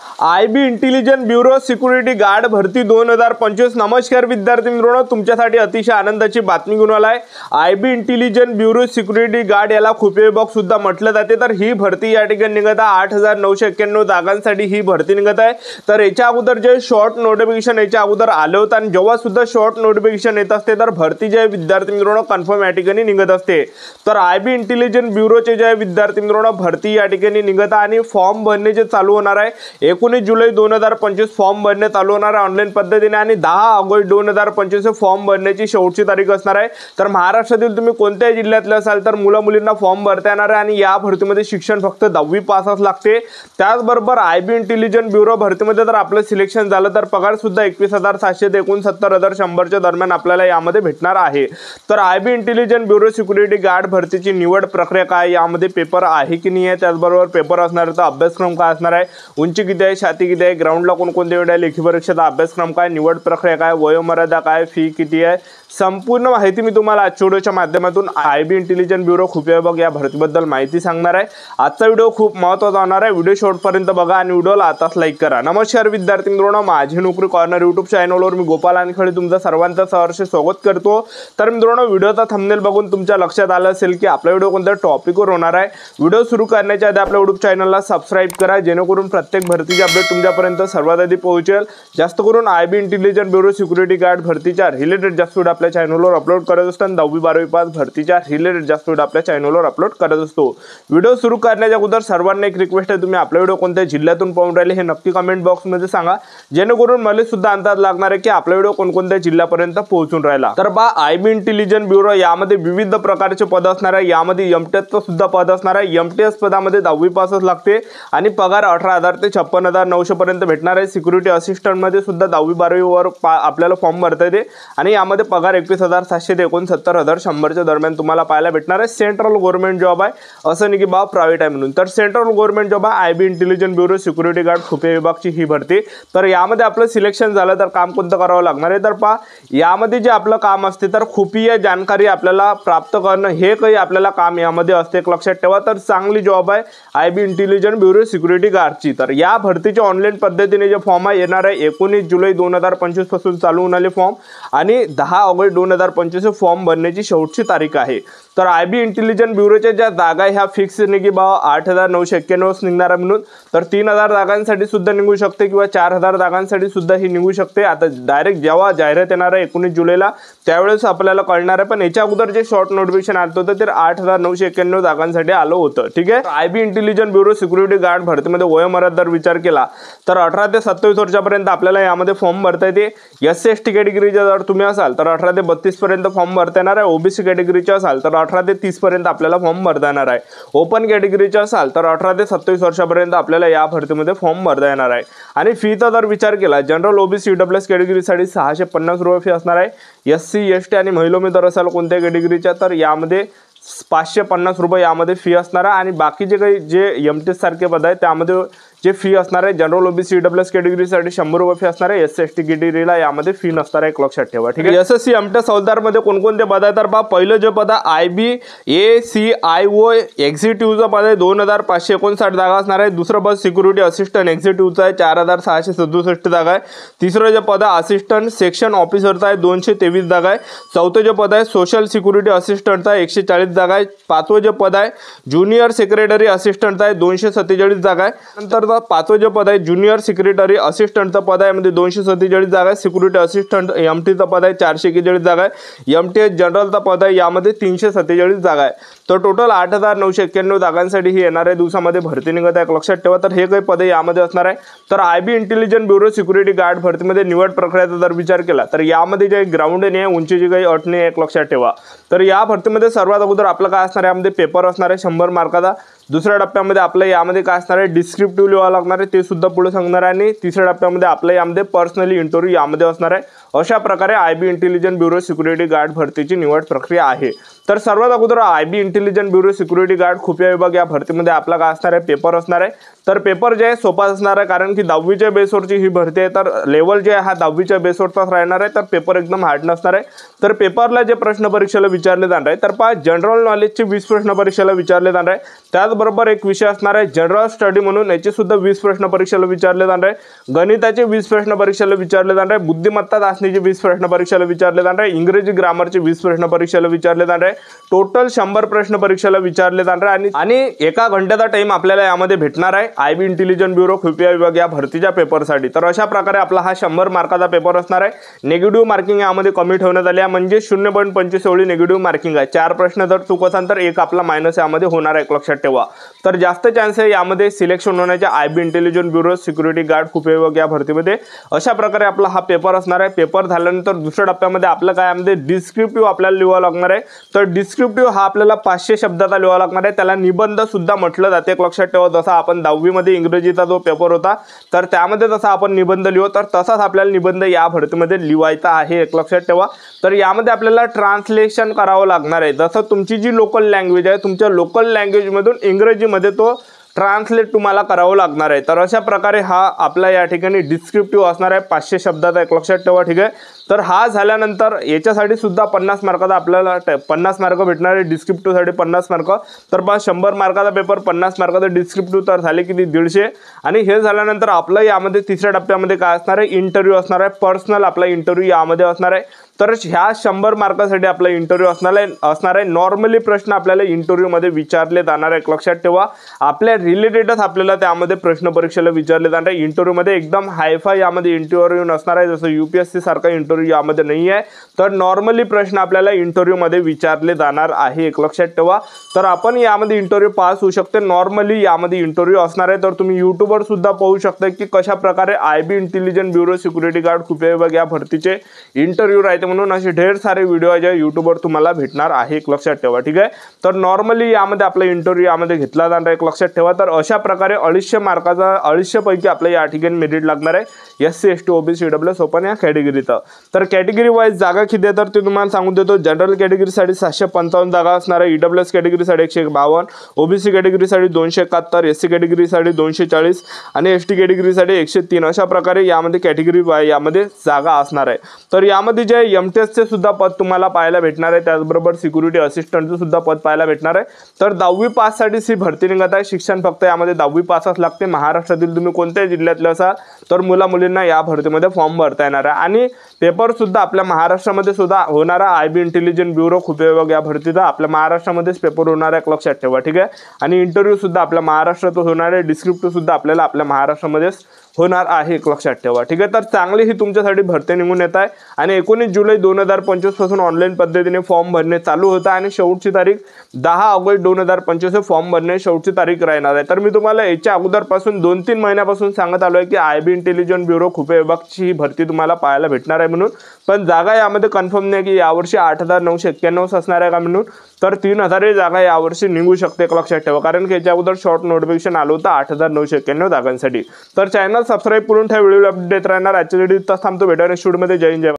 IB intelligence bureau security guard भरती 2025। नमस्कार विद्यार्थी मित्रांनो, तुमच्यासाठी अतिशय आनंदाची बातमी घेऊन आलाय। IB intelligence bureau security guard याला खुफिया विभाग सुद्धा म्हटलं जाते। तर ही भरती या ठिकाणी निघत आहे 8991 जागांसाठी ही भरती निघत आहे। तर याच्या अगोदर जे शॉर्ट नोटिफिकेशन याच्या अगोदर आले होते आणि जेव्हा सुद्धा शॉर्ट नोटिफिकेशन येत असते तर भरती जे विद्यार्थी मित्रांनो कन्फर्म या ठिकाणी निघत असते। तर आयबी इंटेलिजन्स ब्युरोचे जे विद्यार्थी मित्रांनो भरती या ठिकाणी निघत आहे आणि फॉर्म भरणे जे चालू होणार आहे 19 जुलै 2025 फॉर्म भरणे चालू होणार आहे ऑनलाईन पद्धतीने आणि 10 ऑगस्ट 2025 फॉर्म भरण्याची शेवटची तारीख असणार आहे। तर महाराष्ट्रातील तुम्ही कोणत्याही जिल्ह्यातले असाल तर मुला मुलींना फॉर्म भरता येणार आहे आणि या भरतीमध्ये शिक्षण फक्त 10वी पासच लागते। त्याचबरोबर आयबी इंटेलिजन्स ब्युरो भरतीमध्ये जर आपलं सिलेक्शन झालं तर पगार सुद्धा 21,700 ते 69,100 च्या दरम्यान आपल्याला यामध्ये भेटणार आहे। तर IB intelligence bureau security guard भरतीची निवड प्रक्रिया काय, यामध्ये पेपर आहे की नाही आहे, त्याचबरोबर पेपर असणार तर अभ्यासक्रम काय असणार आहे, उंची किती आहे, छाती किती आहे, ग्राउंडला कोणकोणते वेळ आहे, लेखी परीक्षेचा अभ्यासक्रम काय, निवड प्रक्रिया काय, वयोमर्यादा काय, फी किती आहे, संपूर्ण माहिती मी तुम्हाला आजच्या व्हिडिओच्या माध्यमातून आयबी इंटेलिजन्स ब्युरो खुफिया विभाग या भरतीबद्दल माहिती सांगणार आहे। आजचा व्हिडिओ खूप महत्त्वाचा होणार आहे, व्हिडिओ शेवटपर्यंत बघा आणि व्हिडिओला आताच लाईक करा। नमस्कार विद्यार्थी मित्रांनो, माझी नोकरी कॉर्नर यूट्यूब चॅनलवर मी गोपाल आणखळे तुमचं सर्वांचं सहर्ष स्वागत करतो। तर मित्रांनो, व्हिडिओचा थंबनेल बघून तुमच्या लक्षात आलं असेल की आपला व्हिडिओ कोणत्या टॉपिकवर होणार आहे। व्हिडिओ सुरू करण्याच्या आधी आपल्या यूट्यूब चॅनलला सबस्क्राइब करा जेणेकरून प्रत्येक भरतीचे अपडेट तुमच्यापर्यंत सर्वात आधी पोहोचेल। जास्त करून IB intelligence bureau security guard भरतीच्या रिलेटेड जास्त व्हिडिओ आपल्या चॅनलवर अपलोड करत असतो आणि 10वी 12वी पास भरतीच्या रिलेटेड जास्त व्हिडिओ आपल्या चॅनलवर अपलोड करत असतो। व्हिडिओ सुरू करण्याच्या अगोदर सर्वांना एक रिक्वेस्ट आहे, तुम्ही आपला व्हिडिओ कोणत्या जिल्ह्यातून पाहून राहिले हे नक्की कमेंट बॉक्समध्ये सांगा जेणेकरून मला सुद्धा अंदाज लागणार आहे की आपला व्हिडिओ कोणकोणत्या जिल्ह्यापर्यंत पोहोचून राहिला। तर आयबी इंटेलिजन्स ब्युरो यामध्ये विविध प्रकारचे पद असणार आहे। यामध्ये एमटीएसचं सुद्धा पद असणार आहे। एमटीएस पदामध्ये 10वी पासच लागते आणि पगार 18,000 ते 56,900 पर्यंत भेटणार आहे। सिक्युरिटी असिस्टंट मध्ये सुद्धा 10वी 12वी वर आपल्याला फॉर्म भरता येते आणि यामध्ये पगार 21,700 ते 69,100 च्या दरम्यान तुम्हाला पाहायला भेटणार आहे। सेंट्रल गव्हर्नमेंट जॉब आहे, असं नाही की बा प्रायव्हेट आहे म्हणून। तर सेंट्रल गव्हर्नमेंट जॉब आहे IB intelligence bureau security guard खुफिया विभागची ही भरती। तर यामध्ये आपलं सिलेक्शन झालं तर काम कोणतं करावं लागणार आहे, तर पहा यामध्ये जे आपलं काम असते तर खुफिया जानकारी आपल्याला प्राप्त करणं हे काही आपल्याला काम यामध्ये असते, एक लक्षात ठेवा। तर चांगली जॉब आहे आयबी इंटेलिजन्स ब्युरो सिक्युरिटी गार्डची। तर या भरतीचे ऑनलाईन पद्धतीने जे फॉर्म आहे येणार आहे 19 जुलै 2025 पासून चालू होणारे फॉर्म आणि 10 ऑगस्ट 2025 फॉर्म भरण्याची शेवटची तारीख आहे। तर आयबी इंटेलिजन्स ब्युरोच्या ज्या जागा ह्या फिक्स नाही की बा 8,991 निघणार आहे म्हणून, तर 3,000 जागांसाठी सुद्धा निघू शकते किंवा 4,000 जागांसाठी सुद्धा ही निघू शकते। आता डायरेक्ट जेव्हा जाहिरात येणार आहे 19 जुलैला त्यावेळेस आपल्याला कळणार आहे, पण याच्या अगोदर जे शॉर्ट नोटिफिकेशन आलं होतं ते 8,991 जागांसाठी आलं होतं, ठीक आहे। IB intelligence bureau security guard भरतीमध्ये वयोमर्यादा जर विचार केला तर 18 ते 27 वर्षापर्यंत आपल्याला यामध्ये फॉर्म भरता येते। SC/ST कॅटेगरीचे जर तुम्ही असाल तर 18 ते 32 पर्यंत फॉर्म भरता येणार आहे। ओबीसी कॅटेगरीचे असाल तर 18 ते 30 पर्यंत आपल्याला फॉर्म भरता येणार आहे। ओपन कॅटेगरीचे असाल तर 18 ते 27 वर्षापर्यंत आपल्याला या भरतीमध्ये फॉर्म भरता येणार आहे। आणि फीचा जर विचार केला जनरल ओबीसी EWS कॅटेगरीसाठी 650 रुपये फी असणार आहे। SC/ST आणि महिला उमेदवार असाल कोणत्या कॅटेगरीच्या तर यामध्ये 550 रुपये यामध्ये फी असणार आहे। आणि बाकीचे काही जे एमटीएस सारखे पद आहे त्यामध्ये जे फी असणार आहे जनरल ओबीसी EWS कॅटेगरीसाठी 100 रुपये फी असणार आहे। SC/ST कॅटेगरीला यामध्ये फी नसणार आहे, एक लक्षात ठेवा, ठीक आहे। SSC एमटीएस हवालदार मध्ये कोणकोणते पद आहेत तर पहा पहिलं जे पद आयबी ACIO एक्झिक्युटिव्हचं पद आहे 2,559 जागा असणार आहे। दुसरं पद सिक्युरिटी असिस्टंट एक्झिक्युटिव्हचं आहे 4,667 जागा आहे। तिसरं जे पद आहे असिस्टंट सेक्शन ऑफिसरचं आहे 223 जागा आहे। चौथं जे पद आहे सोशल सिक्युरिटी असिस्टंटचं आहे 140 जागा आहे। पाचवं जे पद आहे ज्युनियर सेक्रेटरी असिस्टंटचं आहे 247 जागा आहे। नंतर पाचवं जे पद आहे ज्युनियर सेक्रेटरी असिस्टंटचं पद आहे यामध्ये 247 जागा आहे। सिक्युरिटी असिस्टंट एमटीचं पद आहे 441 जागा आहे। एमटीएस जनरलचं पद आहे यामध्ये 347 जागा आहे। तर टोटल 8,991 जागांसाठी ही येणाऱ्या दिवसामध्ये भरती निघत आहे, एक लक्षात ठेवा। तर हे काही पद यामध्ये असणार आहे। तर IB intelligence bureau security guard भरतीमध्ये निवड प्रक्रियेचा जर विचार केला तर यामध्ये जे ग्राउंड नाही आहे उंचीची काही अट नाही, एक लक्षात ठेवा। तर या भरतीमध्ये सर्वात अगोदर आपलं काय असणार आहे, यामध्ये पेपर असणार आहे 100 मार्काचा। दुसऱ्या टप्प्यामध्ये आपलं यामध्ये काय असणार आहे डिस्क्रिप्टिव्ह लिहावं लागणार आहे, ते सुद्धा पुढे सांगणार आहे। आणि तिसऱ्या टप्प्यामध्ये आपलं यामध्ये पर्सनली इंटरव्ह्यू यामध्ये असणार आहे। अशा प्रकारे IB intelligence bureau security guard भरतीची निवड प्रक्रिया आहे। तर सर्वात अगोदर IB intelligent bureau security guard खुफिया विभाग या भरतीमध्ये आपला काय असणार आहे, पेपर असणार आहे. तर पेपर जे आहे सोपा असणार आहे, कारण की 10वीच्या बेसवरची ही भरती आहे. तर लेवल जे आहे हा 10वीच्या बेसवरचाच राहणार आहे. तर पेपर एकदम हार्ड नसणार आहे. तर पेपरला जे प्रश्न परीक्षेला विचारले जाणार आहे, तर पहा जनरल नॉलेजचे 20 प्रश्न परीक्षेला विचारले जाणार आहे. त्याचबरोबर एक विषय असणार आहे जनरल स्टडी म्हणून, याचे सुद्धा 20 प्रश्न परीक्षेला विचारले जाणार आहे. गणिताचे 20 प्रश्न परीक्षेला विचारले जाणार आहे. बुद्धिमत्ता चाचणीचे 20 प्रश्न परीक्षेला विचारले जाणार आहे. इंग्रजी ग्रामरचे 20 प्रश्न परीक्षेला विचारले जाणार आहे. टोटल 100 प्रश्न परीक्षेला विचारले जाणार आहे. आणि 1 घंट्याचा टाइम आपल्याला यामध्ये भेटणार आहे आयबी इंटेलिजंट ब्युरो खुफिया विभाग या भरतीच्या पेपरसाठी. तर अशा प्रकारे आपला हा 100 मार्काचा पेपर असणार आहे. निगेटिव्ह मार्किंग यामध्ये कमी ठेवण्यात आली आहे, म्हणजे 0.25 एवढी निगेटिव्ह मार्किंग आहे. 4 प्रश्न जर चूक असाल तर 1 आपला मायनस यामध्ये होणार आहे, लक्षात ठेवा. तर जास्त चान्स आहे यामध्ये सिलेक्शन होण्याच्या IB intelligent bureau security guard खुफिया विभाग या भरतीमध्ये. अशा प्रकारे आपला हा पेपर असणार आहे. पेपर झाल्यानंतर दुसऱ्या टप्प्यामध्ये आपलं काय यामध्ये डिस्क्रिप्टिव्ह आपल्याला लिहावं लागणार आहे. तर डिस्क्रिप्टिव्ह हा आपल्याला 500 शब्दाचा लिहावा लागणार आहे. त्याला निबंध सुद्धा म्हटलं जाते, लक्षात ठेवा. जसा आपण 10वी मध्ये इंग्रजीचा जो पेपर होता तर त्यामध्ये जसा आपण निबंध लिहू, तर तसाच आपल्याला निबंध या भरतीमध्ये लिहायचा आहे, लक्षात ठेवा. तर यामध्ये आपल्याला ट्रान्सलेशन करावं लागणार आहे. जसं तुमची जी लोकल लँग्वेज आहे, तुमच्या लोकल लँग्वेजमधून इंग्रजीमध्ये तो ट्रान्सलेट तुम्हाला करावं लागणार आहे. तर अशा प्रकारे हा आपला या ठिकाणी डिस्क्रिप्टिव्ह असणार आहे, 500 शब्दाचा, लक्षात ठेवा. ठीक आहे. तर हा झाल्यानंतर याच्यासाठी सुद्धा 50 मार्काचा आपल्याला 50 मार्क भेटणार आहे. डिस्क्रिप्टिव्हसाठी 50 मार्क. तर 100 मार्काचा पेपर, 50 मार्काचा डिस्क्रिप्टिव्ह, तर झाले किती, 150. आणि हे झाल्यानंतर आपलं यामध्ये तिसऱ्या टप्प्यामध्ये काय असणार आहे, इंटरव्ह्यू असणार आहे. पर्सनल आपला इंटरव्ह्यू यामध्ये असणार आहे. तर ह्या 100 मार्कासाठी आपला इंटरव्ह्यू असणार आहे. नॉर्मली प्रश्न आपल्याला इंटरव्ह्यूमध्ये विचारले जाणार आहे, लक्षात ठेवा. आपल्या रिलेटेडच आपल्याला त्यामध्ये प्रश्न परीक्षेला विचारले जाणार आहे. इंटरव्ह्यूमध्ये एकदम हायफाय यामध्ये इंटरव्ह्यू नसणार आहे, जसं UPSC सारखा इंटरव्ह्यू यामध्ये नाही आहे. तर नॉर्मली प्रश्न आपल्याला इंटरव्ह्यूमध्ये विचारले जाणार आहे, लक्षात ठेवा. तर आपण यामध्ये इंटरव्ह्यू पास होऊ शकते. नॉर्मली यामध्ये इंटरव्ह्यू असणार आहे. तर तुम्ही यूट्यूबवर सुद्धा पाहू शकता की कशा प्रकारे IB intelligent bureau security guard खुफिया विभाग या भरतीचे इंटरव्ह्यू राहते, म्हणून असे ढेर सारे व्हिडिओ आहे जे यूट्यूबवर तुम्हाला भेटणार आहे, लक्षात ठेवा. ठीक आहे. तर नॉर्मली यामध्ये आपला इंटरव्ह्यू यामध्ये घेतला जाणार आहे, लक्षात ठेवा. तर अशा प्रकारे 250 मार्काचा 250 पैकी आपल्या या ठिकाणी मेरिट लागणार आहे SC ST OBC EWS open या कॅटेगरीचं. तर कॅटेगरी वाईज जागा किती आहे तर ते तुम्हाला सांगून देतो. जनरल कॅटेगरीसाठी 755 जागा असणार आहे. EWS कॅटेगरीसाठी 152, OBC कॅटेगरीसाठी 271, SC कॅटेगरीसाठी 240 आणि ST कॅटेगरीसाठी 103. अशा प्रकारे यामध्ये कॅटेगरी वाईज यामध्ये जागा असणार आहे. तर यामध्ये जे MTS चे सुद्धा पद तुम्हाला पाहायला भेटणार आहे. त्याचबरोबर सिक्युरिटी असिस्टंटचं सुद्धा पद पाहायला भेटणार आहे. तर 10वी पाससाठी ही भरती निघत आहे. शिक्षण फक्त यामध्ये 10वी पासच लागते. महाराष्ट्रातील तुम्ही कोणत्याही जिल्ह्यातले असाल तर मुला मुलींना या भरतीमध्ये फॉर्म भरता येणार आहे. आणि पेपर सुद्धा आपल्या महाराष्ट्रामध्ये सुद्धा होणारा आयबी इंटेलिजंट ब्युरो खुफिया विभाग या भरतीचा आपल्या महाराष्ट्रामध्येच पेपर होणार आहे, लक्षात ठेवा. ठीक आहे. आणि इंटरव्ह्यू सुद्धा आपल्या महाराष्ट्रात होणार आहे. डिस्क्रिप्टिव्ह सुद्धा आपल्याला आपल्या महाराष्ट्रामध्येच होणार आहे, लक्षात ठेवा. ठीक आहे. तर चांगली ही तुमच्यासाठी भरती निघून येत आहे. आणि 19 जुलै 2025 पासून ऑनलाईन पद्धतीने फॉर्म भरणे चालू होतं आणि शेवटची तारीख 10 ऑगस्ट 2025 फॉर्म भरणे शेवटची तारीख राहणार आहे. तर मी तुम्हाला याच्या अगोदरपासून 2-3 महिन्यापासून सांगत आलो आहे की आयबी इंटेलिजंट ब्युरो खुफिया विभागची ही भरती तुम्हाला पाहायला भेटणार आहे म्हणून. पण जागा यामध्ये कन्फर्म नाही की यावर्षी 8,991 असणार आहे का म्हणून. तर 3,000 जागा यावर्षी निघू शकते, लक्षात ठेवा. कारण की याच्या अगोदर शॉर्ट नोटिफिकेशन आलं होतं 8,991 जागांसाठी. तर चॅनल सबस्क्राईब करून ठेवा, व्हिडिओ अपडेट राहणार. आजच्या व्हिडिओ इथंच थांबतो. भेटूया नेक्स्ट व्हिडिओमध्ये. जय हिंद, जय